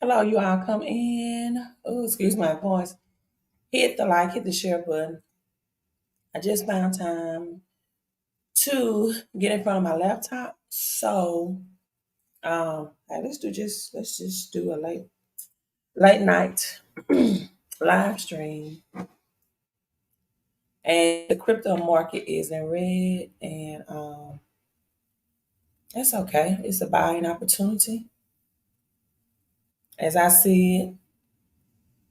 Hello, you all come in. Oh, excuse my voice. Hit the like, hit the share button. I just found time to get in front of my laptop. So hey, let's just do a late night live stream. And the crypto market is in red and that's okay. It's a buying opportunity. As I see it,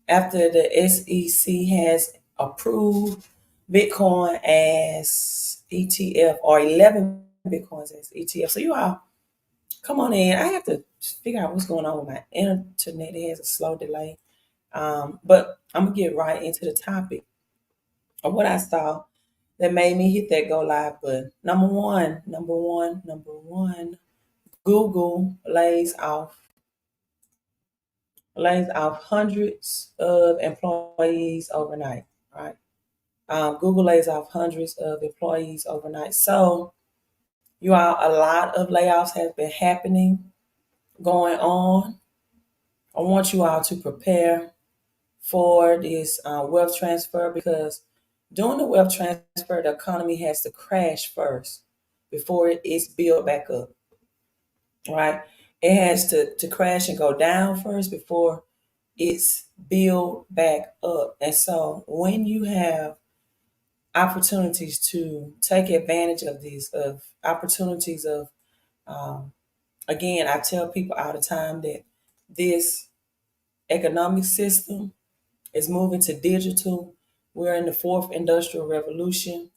after the SEC has approved Bitcoin as ETF or 11 Bitcoins as ETF. So you all come on in. I have to figure out what's going on with my internet. It has a slow delay. But I'm going to get right into the topic of what I saw that made me hit that go live button. Number one, Google lays off hundreds of employees overnight, right? Google lays off hundreds of employees overnight. So, you all, a lot of layoffs have been happening, going on. I want you all to prepare for this wealth transfer because during the wealth transfer, the economy has to crash first before it's built back up, right? It has to crash and go down first before it's built back up. And so when you have opportunities to take advantage of these of opportunities of um, again, I tell people all the time that this economic system is moving to digital. We're in the fourth industrial revolution,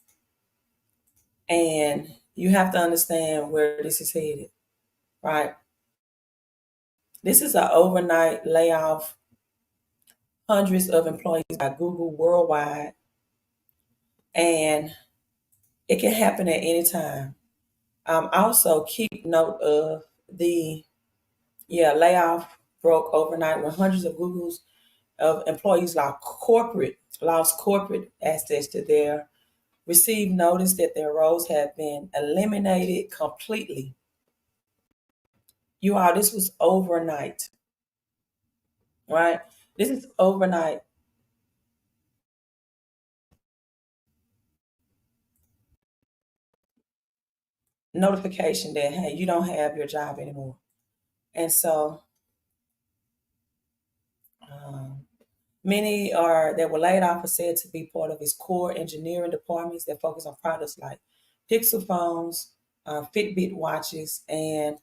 and you have to understand where this is headed, right? This is an overnight layoff, hundreds of employees by Google worldwide, and it can happen at any time. Also, keep note of the layoff broke overnight when hundreds of Google's of employees lost corporate access to their received notice that their roles have been eliminated completely. You all, this was overnight, right? This is overnight notification that hey, you don't have your job anymore. And so um, many are that were laid off are said to be part of its core engineering departments that focus on products like Pixel phones, Fitbit watches, and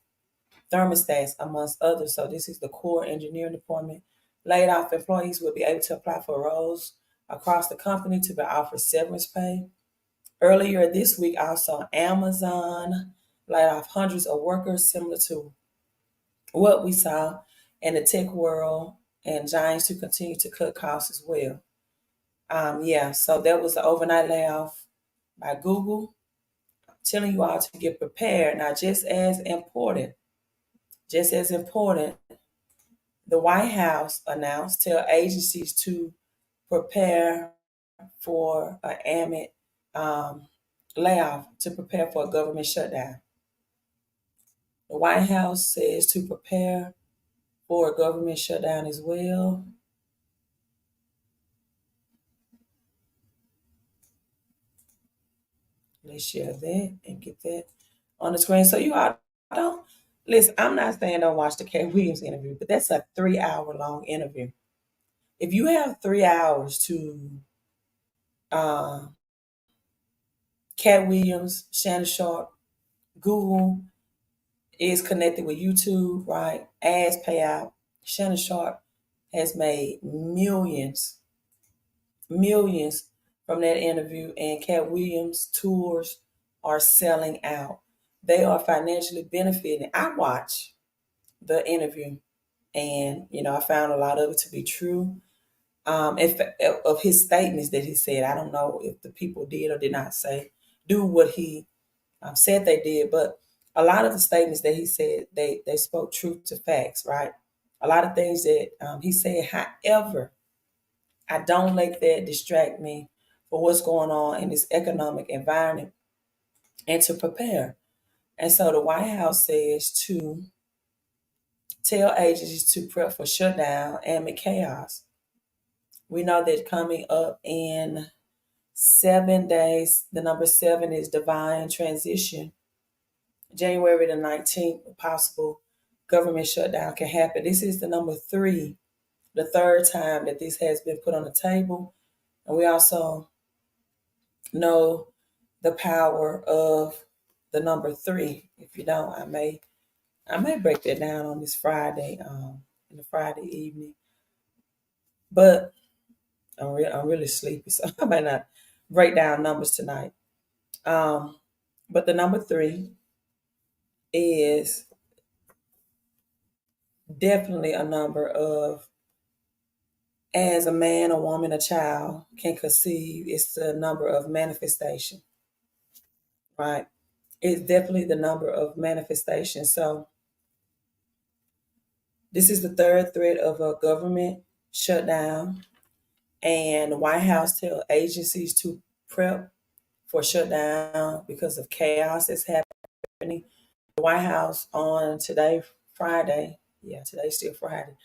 thermostats, amongst others. So this is the core engineering department. Laid off employees will be able to apply for roles across the company to be offered severance pay. Earlier this week, also Amazon laid off hundreds of workers, similar to what we saw in the tech world, and giants to continue to cut costs as well. So that was the overnight layoff by Google. I'm telling you all to get prepared. Now, just as important, the White House announced tell agencies to prepare for an amid layoff to prepare for a government shutdown. The White House says to prepare for a government shutdown as well. Let's share that and get that on the screen. So you all don't listen. I'm not saying don't watch the Cat Williams interview, but that's a 3 hour long interview. If you have 3 hours to uh, Cat Williams, Shannon Sharp, Google is connected with YouTube, right? Ads payout. Shannon Sharp has made millions from that interview, and Cat Williams tours are selling out. They are financially benefiting. I watched the interview, and I found a lot of it to be true. Of his statements that he said, I don't know if the people did or did not say do what he said they did, but a lot of the statements that he said, they spoke truth to facts, right? A lot of things that he said. However, I don't let that distract me for what's going on in this economic environment and to prepare. And so the White House says to tell agencies to prep for shutdown and chaos. We know that coming up in 7 days, the number 7 is divine transition. January the 19th, a possible government shutdown can happen. This is the number 3, the third time that this has been put on the table. And we also know the power of the number 3. If you don't, I may break that down on this Friday, in the Friday evening. But I'm really sleepy, so I might not break down numbers tonight. Um, but the number 3 is definitely a number of, as a man, a woman, a child can conceive. It's the number of manifestation, right? It's definitely the number of manifestation. So this is the third threat of a government shutdown, and the White House tell agencies to prep for shutdown because of chaos that's happening. The White House on today, Friday, yeah, today's still Friday,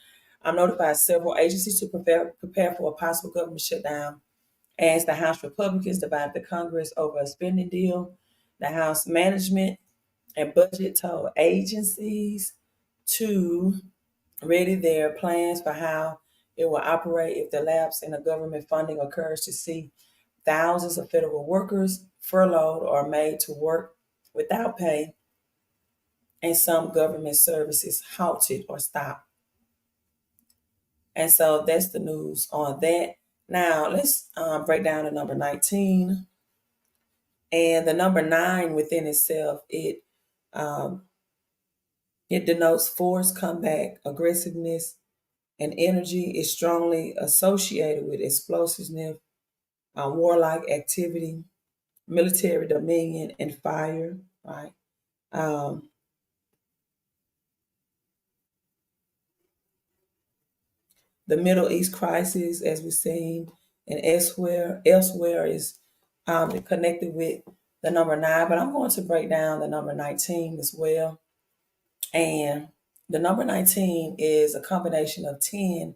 notified several agencies to prepare for a possible government shutdown as the House Republicans divided the Congress over a spending deal. The House Management and Budget told agencies to ready their plans for how it will operate if the lapse in the government funding occurs, to see thousands of federal workers furloughed or made to work without pay, and some government services halted or stopped. And so that's the news on that. Now let's break down the number 19. And the number 9 within itself, um, it denotes force, comeback, aggressiveness, and energy. Is strongly associated with explosiveness, warlike activity, military dominion, and fire. Right. Um, the Middle East crisis, as we've seen, and elsewhere is connected with the number 9. But I'm going to break down the number 19 as well. And the number 19 is a combination of 10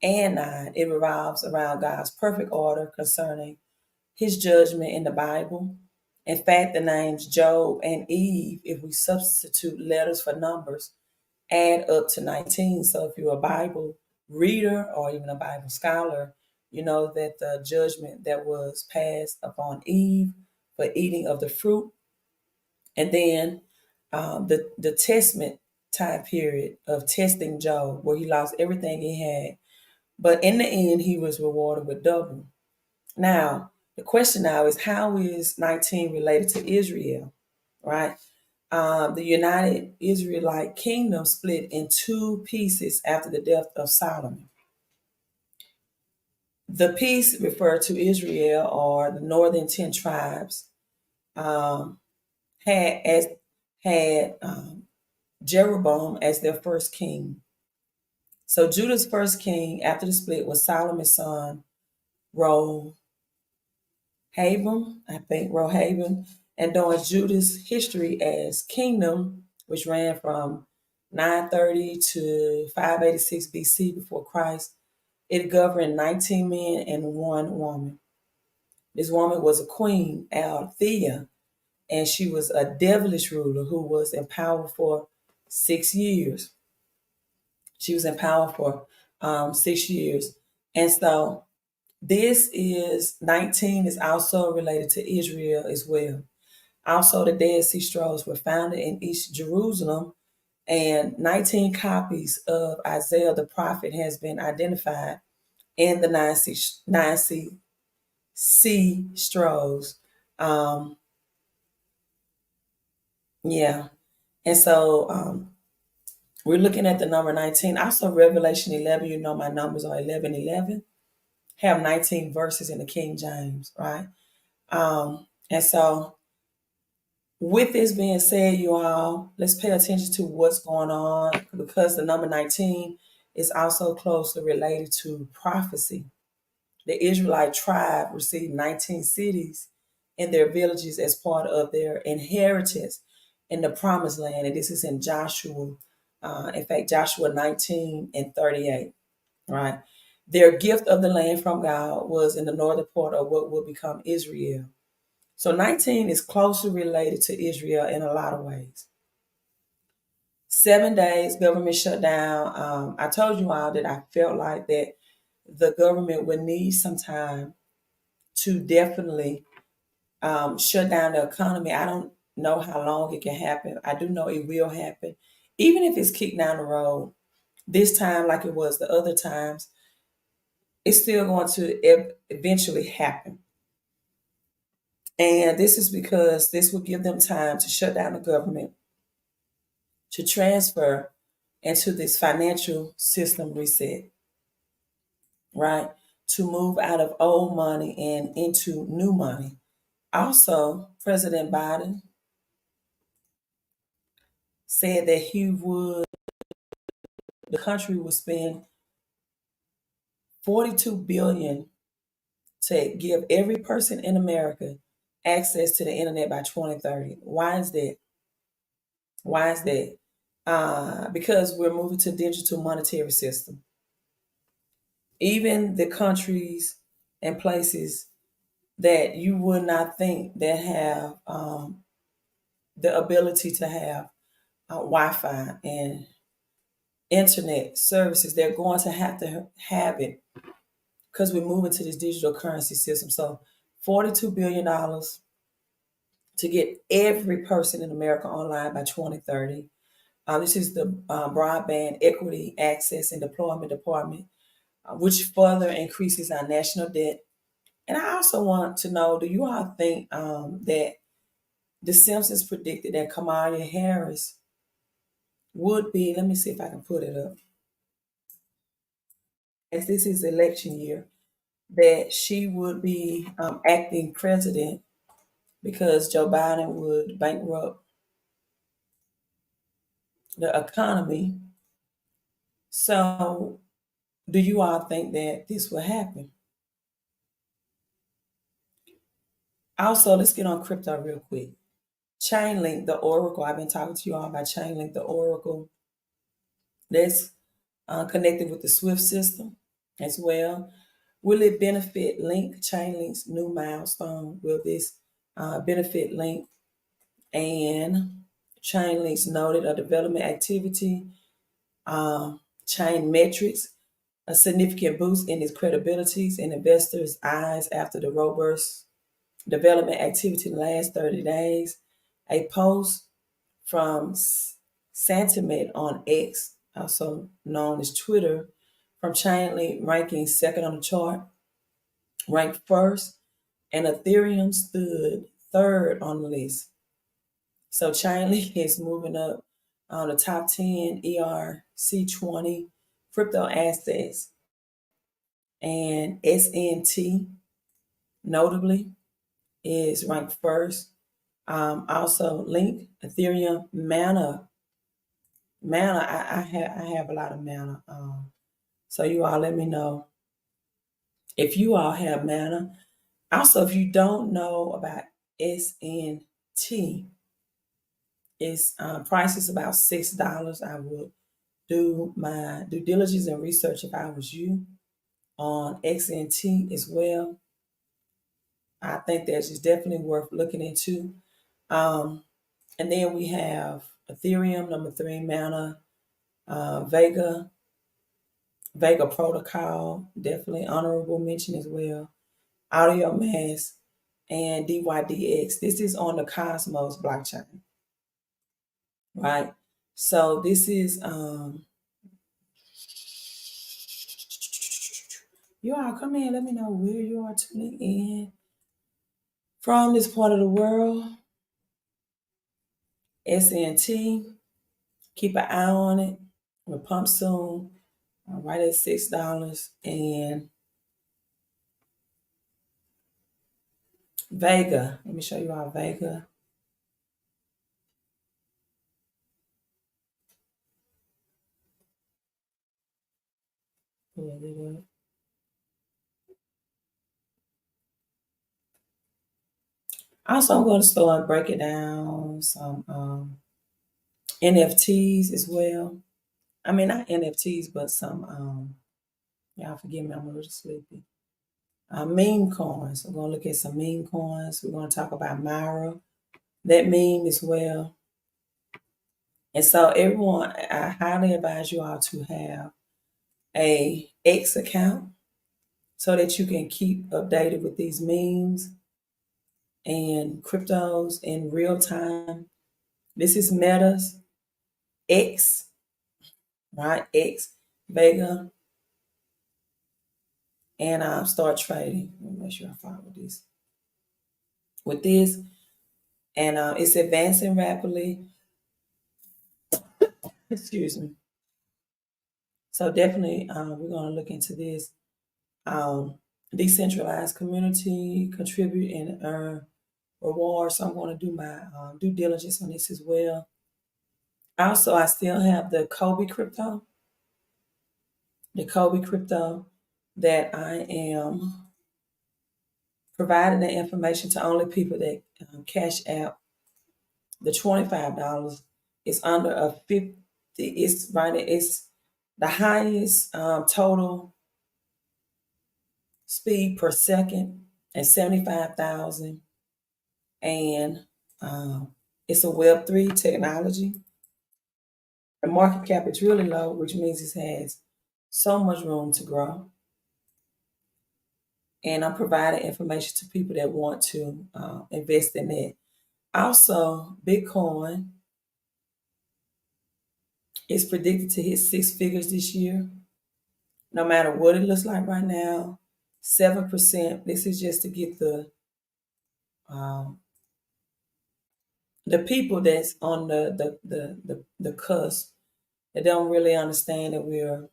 and 9. It revolves around God's perfect order concerning his judgment in the Bible. In fact, the names Job and Eve, if we substitute letters for numbers, add up to 19. So if you're a Bible reader or even a Bible scholar, you know that the judgment that was passed upon Eve for eating of the fruit, and then the testament time period of testing Job, where he lost everything he had, but in the end he was rewarded with double. Now the question now is, how is 19 related to Israel, right? The United Israelite Kingdom split in 2 pieces after the death of Solomon. The piece referred to Israel, or the northern 10 tribes, um, had Jeroboam as their first king. So Judah's first king after the split was Solomon's son, Rohavam, Rohavam. And during Judah's history as kingdom, which ran from 930 to 586 BC before Christ, it governed 19 men and 1 woman. This woman was a queen, Althea, and she was a devilish ruler who was in power for 6 years. She was in power for 6 years. And so this is 19 is also related to Israel as well. Also, the Dead Sea Scrolls were founded in East Jerusalem, and 19 copies of Isaiah the prophet has been identified in the nine sea Scrolls. Yeah. And so we're looking at the number 19. Also, Revelation 11, you know my numbers are 11:11. Have 19 verses in the King James, right? And so with this being said, you all, let's pay attention to what's going on, because the number 19 is also closely related to prophecy. The Israelite tribe received 19 cities in their villages as part of their inheritance in the promised land. And this is in Joshua In fact, Joshua 19:38, right? Their gift of the land from God was in the northern part of what would become Israel. So 19 is closely related to Israel in a lot of ways. 7 days government shutdown. I told you all that I felt like that the government would need some time to definitely shut down the economy. I don't know how long it can happen. I do know it will happen. Even if it's kicked down the road, this time like it was the other times, it's still going to eventually happen. And this is because this will give them time to shut down the government, to transfer into this financial system reset, right? To move out of old money and into new money. Also, President Biden said that the country would spend 42 billion to give every person in America access to the internet by 2030. Why is that? Why is that? Because we're moving to digital monetary system. Even the countries and places that you would not think that have the ability to have Wi-Fi and internet services, they're going to have it because we're moving to this digital currency system. So $42 billion to get every person in America online by 2030. This is the Broadband Equity, Access, and Deployment Department, which further increases our national debt. And I also want to know, do you all think that The Simpsons predicted that Kamala Harris would be, let me see if I can put it up, as this is election year, that she would be acting president because Joe Biden would bankrupt the economy. So, do you all think that this will happen? Also, let's get on crypto real quick. Chainlink, the Oracle. I've been talking to you all about Chainlink, the Oracle. That's connected with the SWIFT system as well. Will it benefit Link, Chainlink's new milestone? Will this benefit Link and Chainlink's noted a development activity? Chain metrics, a significant boost in its credibilities in investors' eyes after the robust development activity in the last 30 days. A post from Sentiment on X, also known as Twitter, from Chainlink ranking second on the chart, ranked first, and Ethereum stood third on the list. So Chainlink is moving up on the top 10 ERC20 crypto assets, and SNT notably is ranked first. Also, Link, Ethereum, Mana. I have a lot of Mana. So you all let me know if you all have Mana. Also, if you don't know about SNT, its price is about $6. I would do my due diligence and research if I was you on XNT as well. I think that's just definitely worth looking into. And then we have Ethereum, number three, Mana, Vega Protocol, definitely honorable mention as well. Audio Mass, and DYDX. This is on the Cosmos blockchain, right? So this is you all come in, let me know where you are tuning in from this part of the world. SNT, keep an eye on it. We'll pump soon, right at $6. And Vega, let me show you our Vega. Pull it up. Also, I'm going to start breaking down some NFTs as well. I mean, not NFTs, but some, y'all forgive me, I'm a little sleepy. Meme coins. We're going to look at some meme coins. We're going to talk about Myra, that meme as well. And so, everyone, I highly advise you all to have a X account so that you can keep updated with these memes and cryptos in real time. This is Meta's X, right? X Vega, and start trading. Let me make sure I follow this. With this, and it's advancing rapidly. Excuse me. So definitely, we're going to look into this. Decentralized community, contribute and earn rewards. So I'm going to do my due diligence on this as well. Also, I still have the Kobe crypto that I am providing the information to only people that cash out the $25. It's under a 50. It's right. It's the highest total speed per second at 75,000, and it's a Web3 technology. The market cap is really low, which means it has so much room to grow. And I'm providing information to people that want to invest in it. Also, Bitcoin is predicted to hit six figures this year. No matter what it looks like right now, 7%. This is just to get um, the people that's on the cusp that don't really understand that we're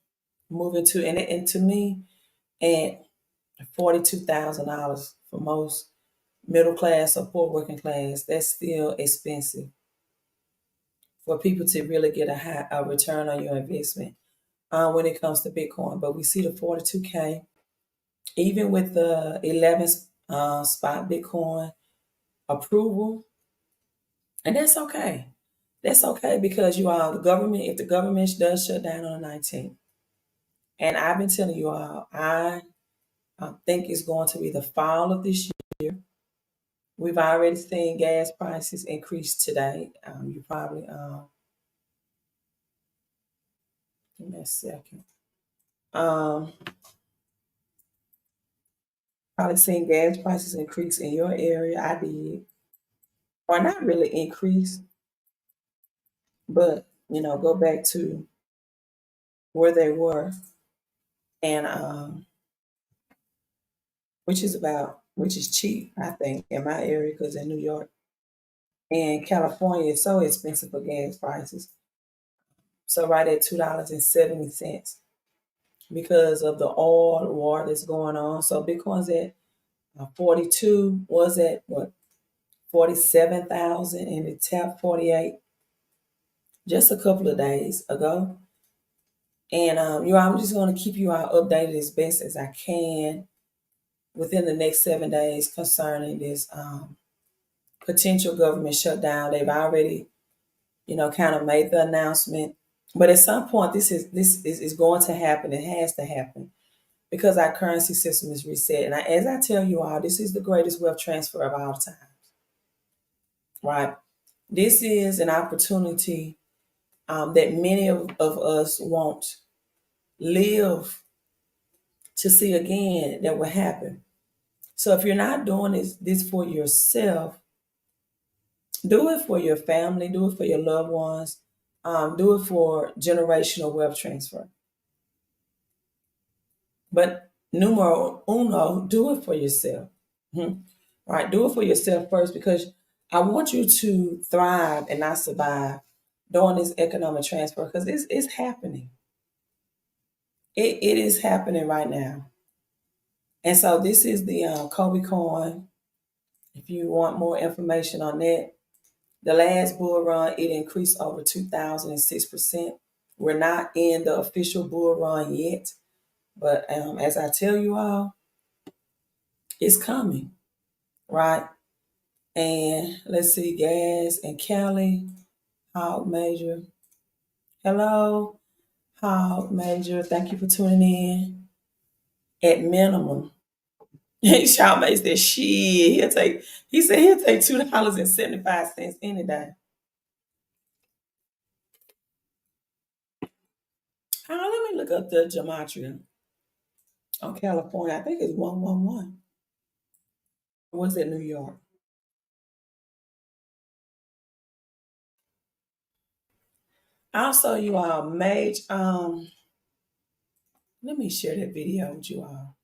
moving to, and to me, at $42,000 for most middle class or poor working class, that's still expensive for people to really get a return on your investment when it comes to Bitcoin. But we see the 42K, even with the 11th spot Bitcoin approval, and that's okay. That's okay because you all, the government, if the government does shut down on the 19th, and I've been telling you all, I think it's going to be the fall of this year. We've already seen gas prices increase today. You probably, give me a second. Um, Probably seen gas prices increase in your area. I did, or not really increase, but go back to where they were, and which is cheap, I think, in my area because in New York and California, it's so expensive for gas prices. So right at $2.70 because of the oil war that's going on. So Bitcoin's at 42, was at what, 47,000, and it tapped 48 just a couple of days ago. And I'm just going to keep you all updated as best as I can within the next 7 days concerning this potential government shutdown. They've already, kind of made the announcement. But at some point, this is going to happen. It has to happen because our currency system is reset. And as I tell you all, this is the greatest wealth transfer of all time, right? This is an opportunity that many of us won't live to see again that will happen. So if you're not doing this for yourself, do it for your family, do it for your loved ones, do it for generational wealth transfer. But numero uno, do it for yourself. Mhm. Right? Do it for yourself first because I want you to thrive and not survive during this economic transfer because it's happening. It is happening right now. And so this is the Kobe coin. If you want more information on that, the last bull run, it increased over 2,006%. We're not in the official bull run yet, but as I tell you all, it's coming, right? And let's see, gas and Cali, Hog Major. Hello. Hog Major, thank you for tuning in. At minimum, Shaw May said, "Shit, he'll take." He said he'll take $2.75 any day. Let me look up the gematria on California. I think it's 111. What's that? New York. Also, you all, Mage. Let me share that video with you all.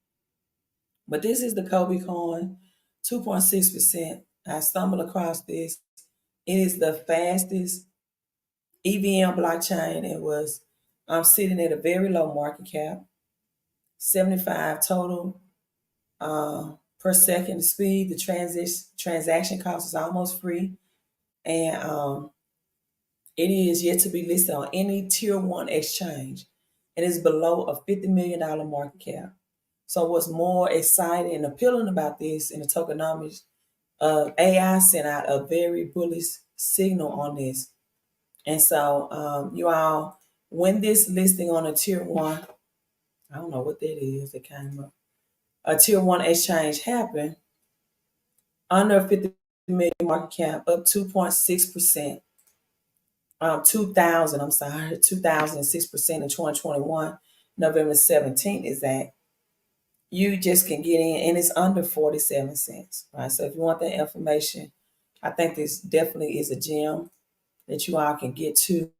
But this is the Kobe coin, 2.6%. I stumbled across this. It is the fastest EVM blockchain. It was sitting at a very low market cap, 75 total per second speed. The transaction cost is almost free, and it is yet to be listed on any tier one exchange. It is below a $50 million market cap. So what's more exciting and appealing about this in the tokenomics, AI sent out a very bullish signal on this. And so you all, when this listing on a tier one, I don't know what that is, it came up, a tier one exchange happened, under 50 million market cap, up 2.6%. 2000, I'm sorry, 2006% in 2021, November 17th is that. You just can get in and it's under 47 cents, right? So if you want that information, I think this definitely is a gem that you all can get to.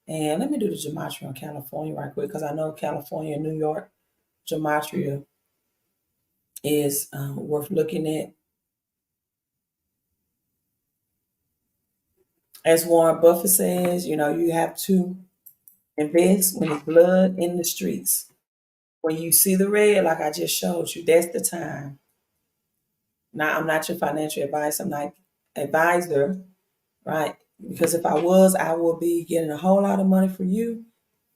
And let me do the gematria on California right quick because I know California and New York gematria is worth looking at. As Warren Buffett says, you have to invest when it's blood in the streets. When you see the red, like I just showed you, that's the time. Now, I'm not your financial advice. I'm not advisor, right? Because if I was, I would be getting a whole lot of money from you,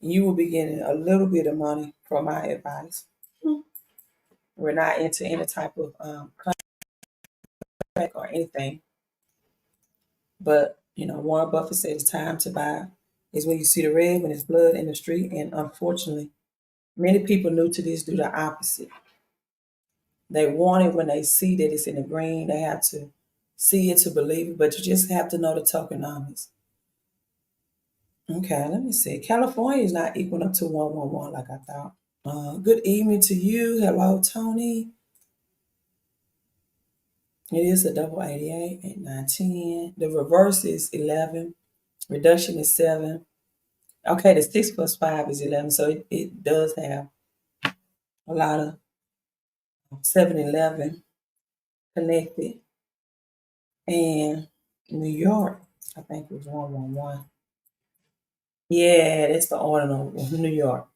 and you will be getting a little bit of money from my advice. We're not into any type of contract or anything. But Warren Buffett said it's time to buy is when you see the red, when it's blood in the street. And unfortunately, many people new to this do the opposite. They want it when they see that it's in the green. They have to see it to believe it, but you just have to know the tokenomics. Okay, let me see. California is not equal up to 111 like I thought. Good evening to you. Hello, Tony. It is a double 88, 8, 9, 10. The reverse is 11. Reduction is 7. Okay, the 6 plus 5 is 11. So it does have a lot of 7-11 connected. And New York, I think it was 111. Yeah, that's the ordinal New York.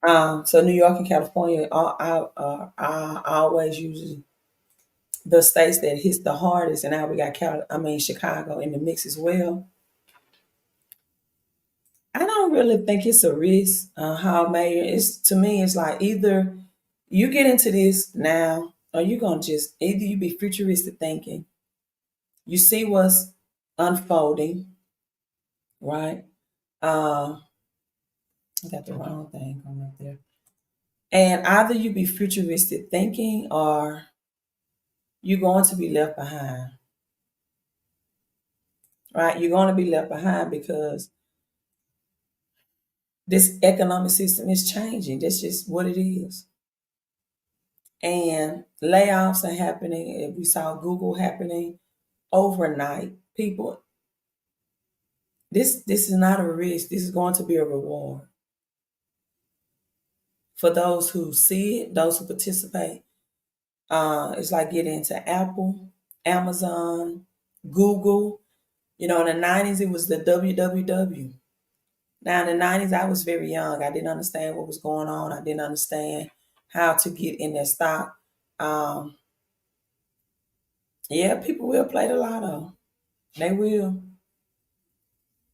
So New York and California, I always use the states that hits the hardest, and now we got Chicago in the mix as well. I don't really think it's a risk. How Mayor is to me, it's like either you get into this now, or you're gonna just either you be futuristic thinking, you see what's unfolding, right? I got the wrong thing coming up there. And either you be futuristic thinking or you're going to be left behind. Right? You're going to be left behind because this economic system is changing. That's just what it is. And layoffs are happening. We saw Google happening overnight. People, this is not a risk. This is going to be a reward. For those who see it, those who participate, it's like getting into Apple, Amazon, Google. In the 90s, it was the WWW. Now, in the 90s, I was very young. I didn't understand what was going on. I didn't understand how to get in their stock. Yeah, people will play the lotto. They will.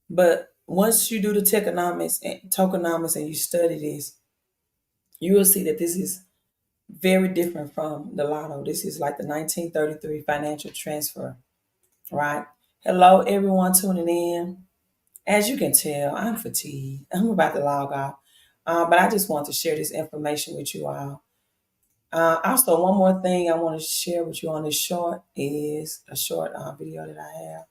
But once you do the tokenomics and you study this, you will see that this is very different from the lotto. This is like the 1933 financial transfer, right? Hello, everyone tuning in. As you can tell, I'm fatigued. I'm about to log off. But I just want to share this information with you all. Also, one more thing I want to share with you on this short is a short video that I have.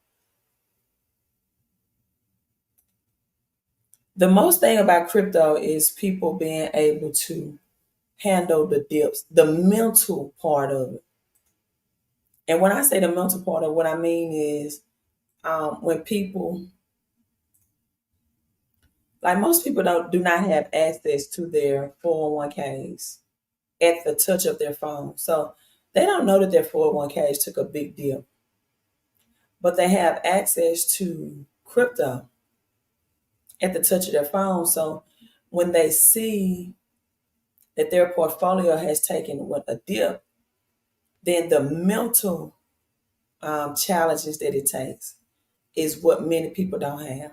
The most thing about crypto is people being able to handle the dips, the mental part of it. And when I say the mental part of what I mean is when people, like most people do not have access to their 401ks at the touch of their phone. So they don't know that their 401ks took a big dip, but they have access to crypto at the touch of their phone. So when they see that their portfolio has taken what a dip, then the mental challenges that it takes is what many people don't have.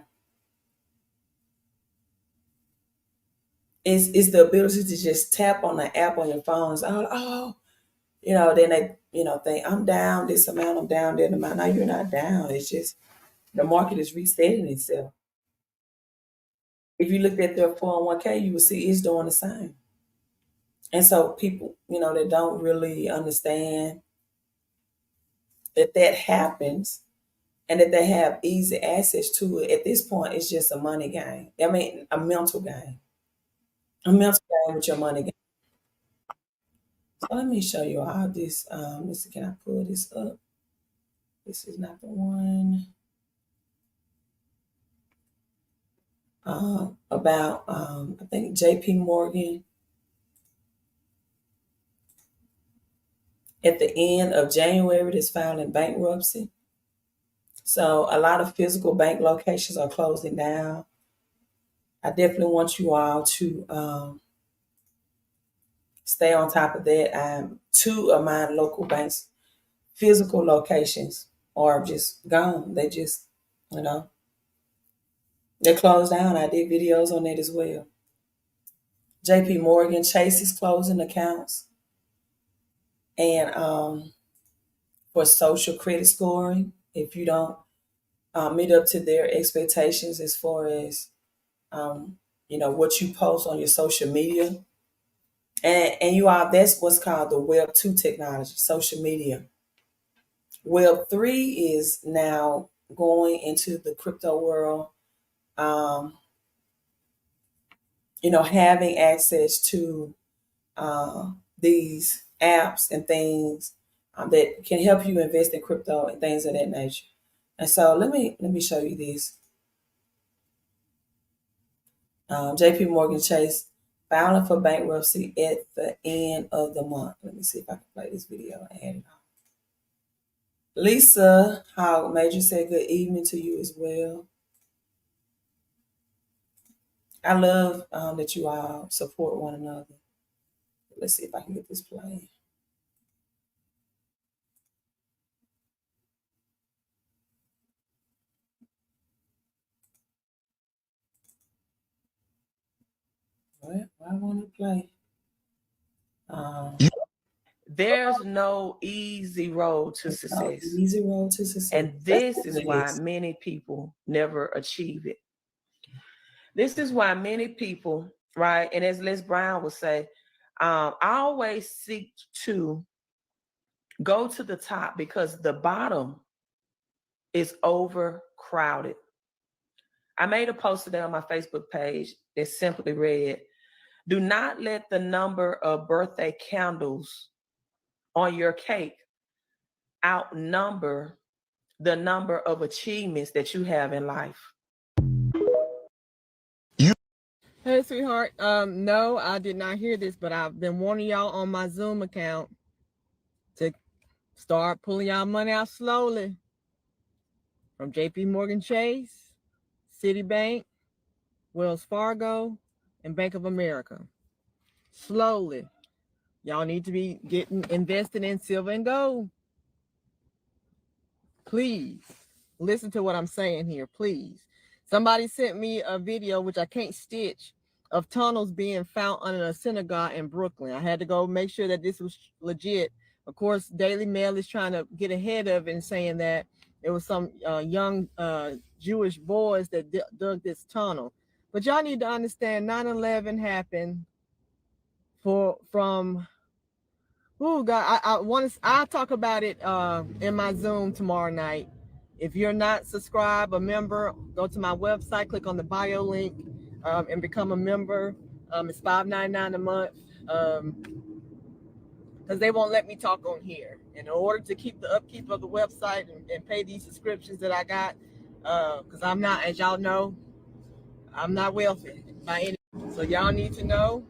It's the ability to just tap on the app on your phone. It's, then they, think I'm down this amount, I'm down that amount. No, you're not down. It's just the market is resetting itself. If you looked at their 401k, you would see it's doing the same. And so people, that don't really understand that happens and that they have easy access to it, at this point, it's just a money game. I mean, a mental game. A mental game with your money game. So let me show you how this, let's see, can I pull this up? This is not the one. About, I think, JP Morgan. At the end of January, is filing bankruptcy. So a lot of physical bank locations are closing down. I definitely want you all to stay on top of that. Two of my local banks, physical locations, are just gone. They just, they closed down. I did videos on that as well. JP Morgan, Chase is closing accounts. And for social credit scoring, if you don't meet up to their expectations as far as what you post on your social media, and that's what's called the Web 2 technology, social media. Web 3 is now going into the crypto world, having access to these apps and things that can help you invest in crypto and things of that nature. And so let me show you this. JP Morgan Chase filing for bankruptcy at the end of the month. Let me see if I can play this video and add it on. Lisa Hogg Major said good evening to you as well. I love that you all support one another. Let's see if I can get this playing. Why won't it play? There's no easy road to success. Easy road to success. And this is why many people never achieve it. This is why many people, right? And as Les Brown would say, I always seek to go to the top because the bottom is overcrowded. I made a post today on my Facebook page that simply read, do not let the number of birthday candles on your cake outnumber the number of achievements that you have in life. Hey, sweetheart. No, I did not hear this, but I've been warning y'all on my Zoom account to start pulling y'all money out slowly from JP Morgan Chase, Citibank, Wells Fargo, and Bank of America. Slowly. Y'all need to be investing in silver and gold. Please listen to what I'm saying here, please. Somebody sent me a video, which I can't stitch, of tunnels being found under a synagogue in Brooklyn. I had to go make sure that this was legit. Of course, Daily Mail is trying to get ahead of it and saying that It was some young Jewish boys that dug this tunnel. But y'all need to understand 9/11 happened from oh God, I want to. I'll talk about it in my Zoom tomorrow night. If you're not subscribed, a member, go to my website, click on the bio link, and become a member. It's $5.99 a month. Because they won't let me talk on here. In order to keep the upkeep of the website and pay these subscriptions that I got, because I'm not, as y'all know, I'm not wealthy by any. So y'all need to know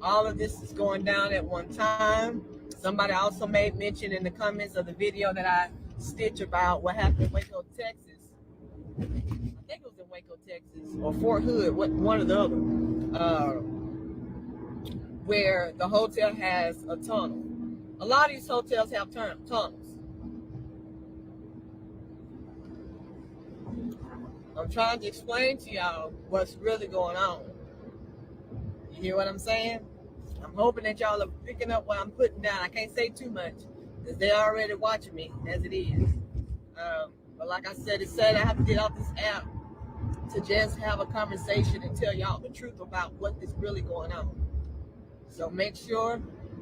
all of this is going down at one time. Somebody also made mention in the comments of the video that I stitch about what happened in Waco, Texas. I think it was in Waco, Texas, or Fort Hood, one or the other, where the hotel has a tunnel. A lot of these hotels have tunnels. I'm trying to explain to y'all what's really going on. You hear what I'm saying? I'm hoping that y'all are picking up what I'm putting down. I can't say too much because they're already watching me as it is. But like I said, it's sad I have to get off this app to just have a conversation and tell y'all the truth about what is really going on. So make sure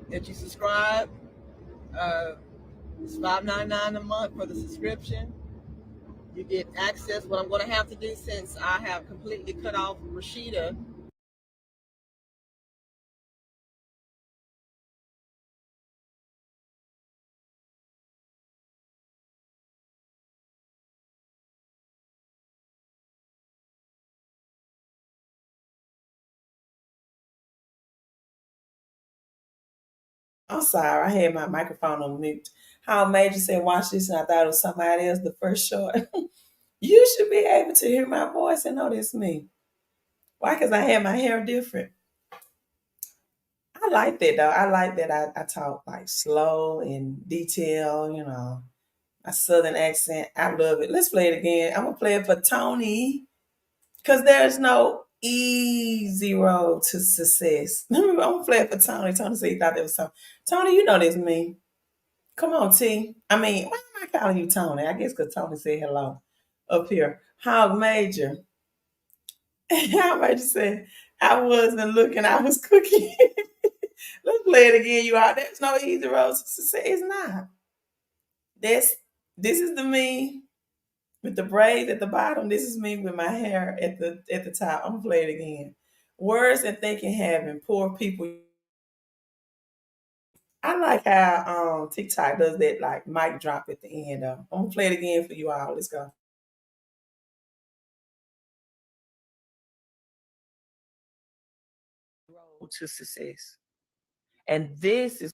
that you subscribe. It's $5.99 a month for the subscription. You get access. What I'm going to have to do, since I have completely cut off Rashida, I'm sorry, I had my microphone on mute. How Major said, watch this, and I thought it was somebody else, the first short. You should be able to hear my voice and know that's me. Why? Because I had my hair different. I like that, though. I like that I talk like slow and detail, my southern accent. I love it. Let's play it again. I'm going to play it for Tony because there's no easy road to success. I'm going to play it for Tony. Tony said he thought that was something. Tony, you know that's me. Come on, T. I mean, why am I calling you Tony? I guess because Tony said hello up here. Hog Major. Hog Major said, I wasn't looking, I was cooking. Let's play it again, you all. There's no easy road to success. It's not. This is the me with the braids at the bottom. This is me with my hair at the top. I'm gonna play it again. Words and thinking having poor people. I like how TikTok does that like mic drop at the end though. I'm gonna play it again for you all. Let's go. Road to success. And this is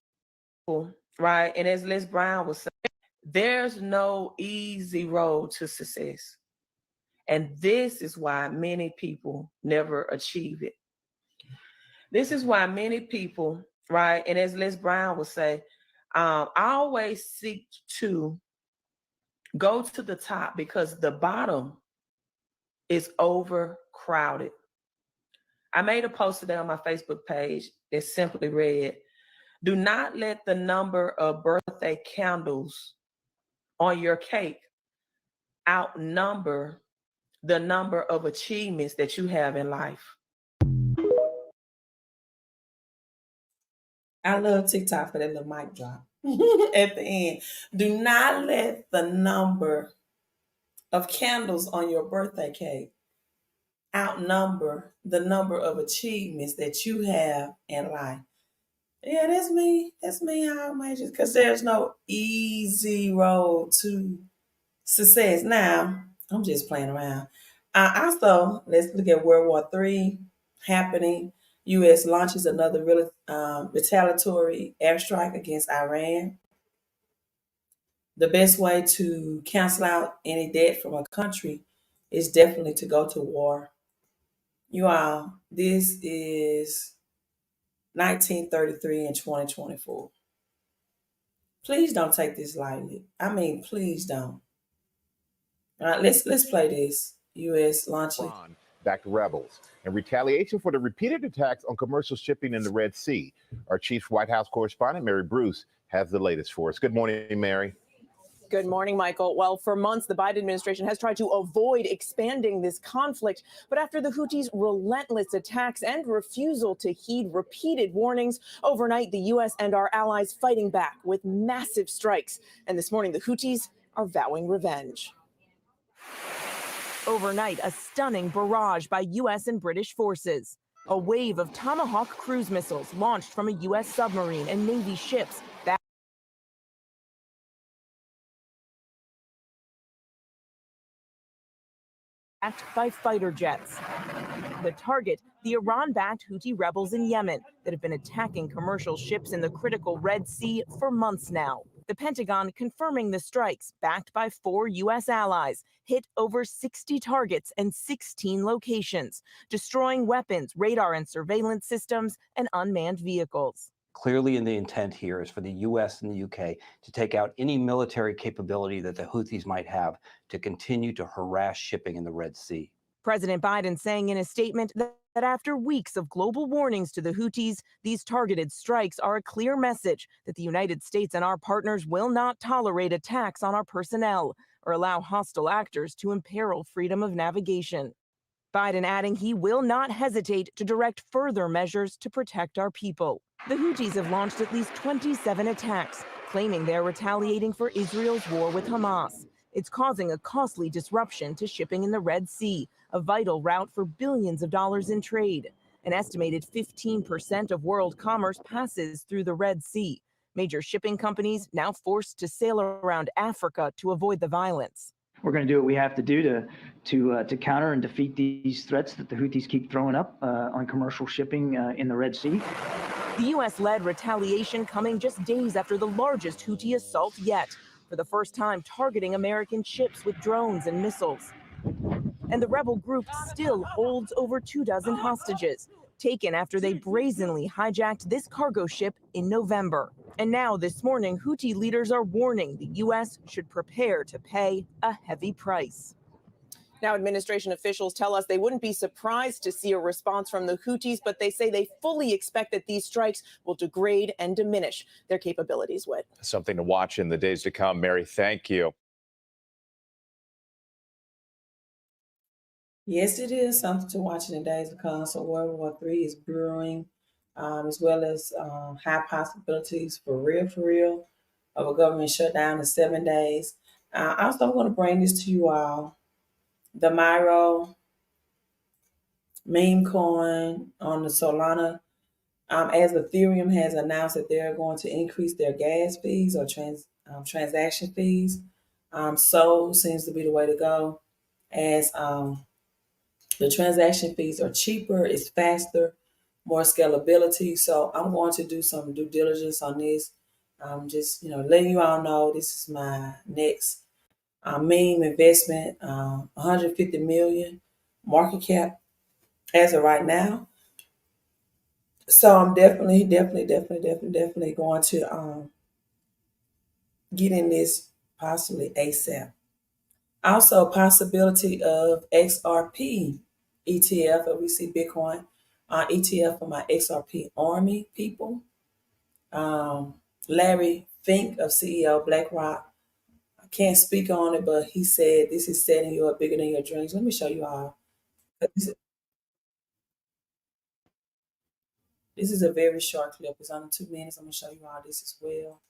cool, right? And as Les Brown was saying, there's no easy road to success. And this is why many people never achieve it. This is why many people, right? And as Les Brown would say, I always seek to go to the top because the bottom is overcrowded. I made a post today on my Facebook page that simply read, do not let the number of birthday candles on your cake outnumber the number of achievements that you have in life. I love TikTok for that little mic drop at the end. Do not let the number of candles on your birthday cake outnumber the number of achievements that you have in life. Yeah, that's me. That's me, how major. Because there's no easy road to success. Now, I'm just playing around. Also, let's look at World War III happening. U.S. launches another retaliatory airstrike against Iran. The best way to cancel out any debt from a country is definitely to go to war. You all, this is 1933 and 2024. Please don't take this lightly. I mean, please don't. All right, let's play this. U.S. launching. Backed rebels in retaliation for the repeated attacks on commercial shipping in the Red Sea. Our chief White House correspondent, Mary Bruce, has the latest for us. Good morning, Mary. Good morning, Michael. Well, for months, the Biden administration has tried to avoid expanding this conflict. But after the Houthis' relentless attacks and refusal to heed repeated warnings, overnight, the U.S. and our allies fighting back with massive strikes. And this morning, the Houthis are vowing revenge. Overnight, a stunning barrage by U.S. and British forces. A wave of Tomahawk cruise missiles launched from a U.S. submarine and Navy ships backed by fighter jets. The target, the Iran-backed Houthi rebels in Yemen that have been attacking commercial ships in the critical Red Sea for months now. The Pentagon confirming the strikes, backed by 4 U.S. allies, hit over 60 targets and 16 locations, destroying weapons, radar and surveillance systems, and unmanned vehicles. Clearly, the intent here is for the U.S. and the U.K. to take out any military capability that the Houthis might have to continue to harass shipping in the Red Sea. President Biden saying in a statement that after weeks of global warnings to the Houthis, these targeted strikes are a clear message that the United States and our partners will not tolerate attacks on our personnel or allow hostile actors to imperil freedom of navigation. Biden adding he will not hesitate to direct further measures to protect our people. The Houthis have launched at least 27 attacks, claiming they're retaliating for Israel's war with Hamas. It's causing a costly disruption to shipping in the Red Sea, a vital route for billions of dollars in trade. An estimated 15% of world commerce passes through the Red Sea. Major shipping companies now forced to sail around Africa to avoid the violence. We're going to do what we have to do to counter and defeat these threats that the Houthis keep throwing up on commercial shipping in the Red Sea. The U.S.-led retaliation coming just days after the largest Houthi assault yet, for the first time targeting American ships with drones and missiles. And the rebel group still holds over 24 hostages, taken after they brazenly hijacked this cargo ship in November. And now this morning, Houthi leaders are warning the U.S. should prepare to pay a heavy price. Now, administration officials tell us they wouldn't be surprised to see a response from the Houthis, but they say they fully expect that these strikes will degrade and diminish their capabilities with. Something to watch in the days to come. Mary, thank you. Yes, it is something to watch in the days to come. So World War III is brewing, as well as high possibilities for real, of a government shutdown in 7 days. Also, I'm going to bring this to you all. The Miro meme coin on the Solana, as Ethereum has announced that they're going to increase their gas fees or transaction fees. Sol seems to be the way to go, as the transaction fees are cheaper, it's faster, more scalability. So I'm going to do some due diligence on this. Just letting you all know this is my next meme investment, 150 million market cap as of right now. So I'm definitely going to get in this possibly ASAP. Also, possibility of XRP ETF, if we see Bitcoin ETF for my XRP Army people. Larry Fink of CEO BlackRock, I can't speak on it, but he said this is setting you up bigger than your dreams. Let me show you all. This is a very short clip. It's under 2 minutes. I'm going to show you all this as well.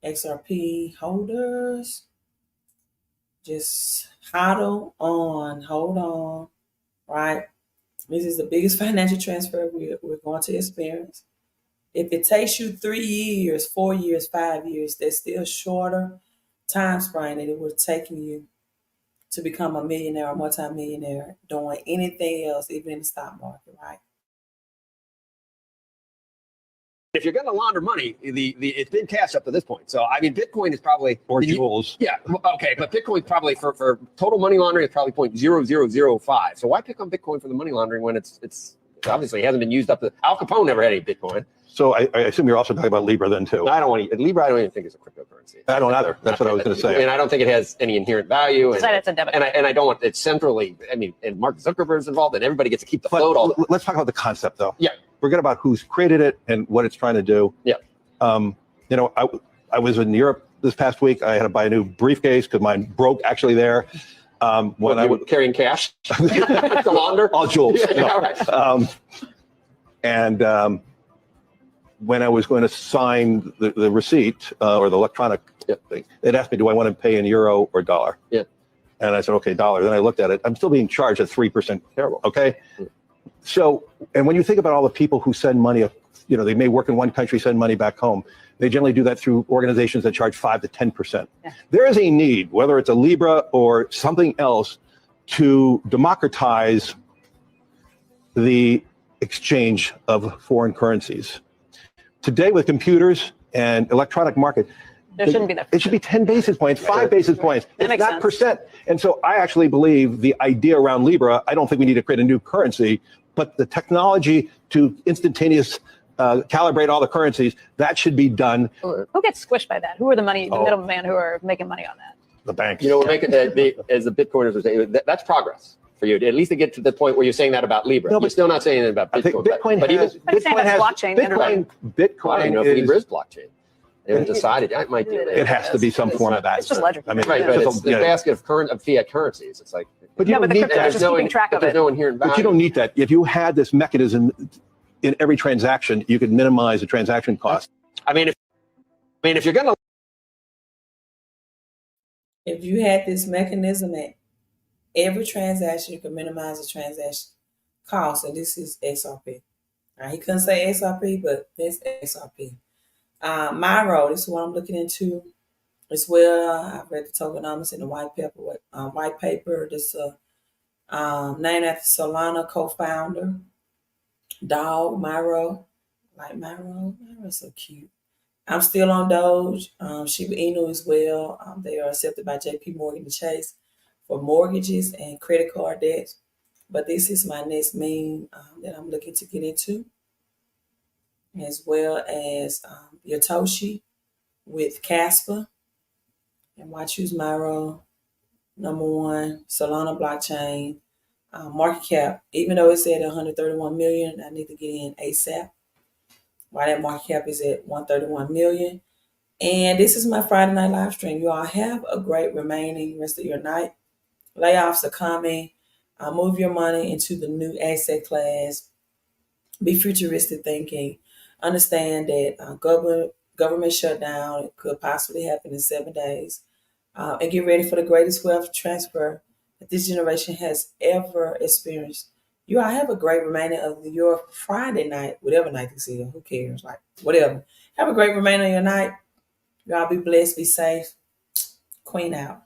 XRP holders, just hold on, right? This is the biggest financial transfer we're going to experience. If it takes you 3 years, 4 years, 5 years, that's still shorter time span than it would have taken you to become a millionaire or multimillionaire doing anything else, even in the stock market, right? If you're going to launder money, it's been cash up to this point. So, I mean, Bitcoin is probably... Or jewels. Yeah, okay, but Bitcoin's probably, for total money laundering, it's probably 0.0005. So why pick on Bitcoin for the money laundering when it's obviously hasn't been used up? Al Capone never had any Bitcoin. So I assume you're also talking about Libra then too. I don't even think it's a cryptocurrency. I don't either. That's what I was going to say. And I don't think it has any inherent value. So it's a debit. And I don't want it centrally. I mean, and Mark Zuckerberg's involved, and everybody gets to keep the float. Let's talk about the concept though. Yeah. Forget about who's created it and what it's trying to do. Yeah. You know, I was in Europe this past week. I had to buy a new briefcase because mine broke actually there. When I was carrying cash, the launder, all jewels. Yeah, no. right. And when I was going to sign the receipt or the electronic thing, they'd asked me, do I want to pay in euro or dollar? Yeah. And I said, okay, dollar. Then I looked at it. I'm still being charged at 3%. Terrible. Okay. So, and when you think about all the people who send money, you know, they may work in one country, send money back home. They generally do that through organizations that charge 5 to 10%. Yeah. There is a need, whether it's a Libra or something else, to democratize the exchange of foreign currencies. Today, with computers and electronic market, there shouldn't be that. It should be 10 basis points, 5 basis points. It's not sense. Percent. And so I actually believe the idea around Libra, I don't think we need to create a new currency, but the technology to instantaneous calibrate all the currencies, that should be done. Who gets squished by that? Who are the middlemen who are making money on that? The banks. You know, we're making as the Bitcoiners would say, that's progress for you. At least to get to the point where you're saying that about Libra. No, you're still not saying it about Bitcoin. I think Bitcoin but has, Bitcoin has blockchain. Bitcoin I don't know if Libra is blockchain. They haven't decided. It might be. It has to be some form of that. It's just ledger. I mean, right, but it's the basket of fiat currencies. It's like, but you don't need that. There's no inherent value. But you don't need that. If you had this mechanism in every transaction, you could minimize the transaction cost. I mean, if you're gonna, if you had this mechanism at every transaction, you could minimize the transaction cost. And this is XRP. He couldn't say XRP, but that's XRP. Myro, this is what I'm looking into as well. I've read the tokenomics in the white paper. This named after Solana co-founder. Dog, Myro. Like Myro. Myro's so cute. I'm still on Doge. Shiba Inu as well. They are accepted by JP Morgan and Chase for mortgages and credit card debts. But this is my next meme that I'm looking to get into, as well as Yotoshi with Casper. And why choose Myro? Number one, Solana blockchain. Market cap, even though it's at 131 million, I need to get in ASAP. Why that market cap is at 131 million. And this is my Friday night live stream. You all have a great remaining rest of your night. Layoffs are coming. Move your money into the new asset class. Be futuristic thinking. Understand that government shutdown could possibly happen in 7 days. And get ready for the greatest wealth transfer that this generation has ever experienced. You all have a great remainder of your Friday night, whatever night this is, who cares? Like, whatever. Have a great remainder of your night. You all be blessed, be safe. Queen out.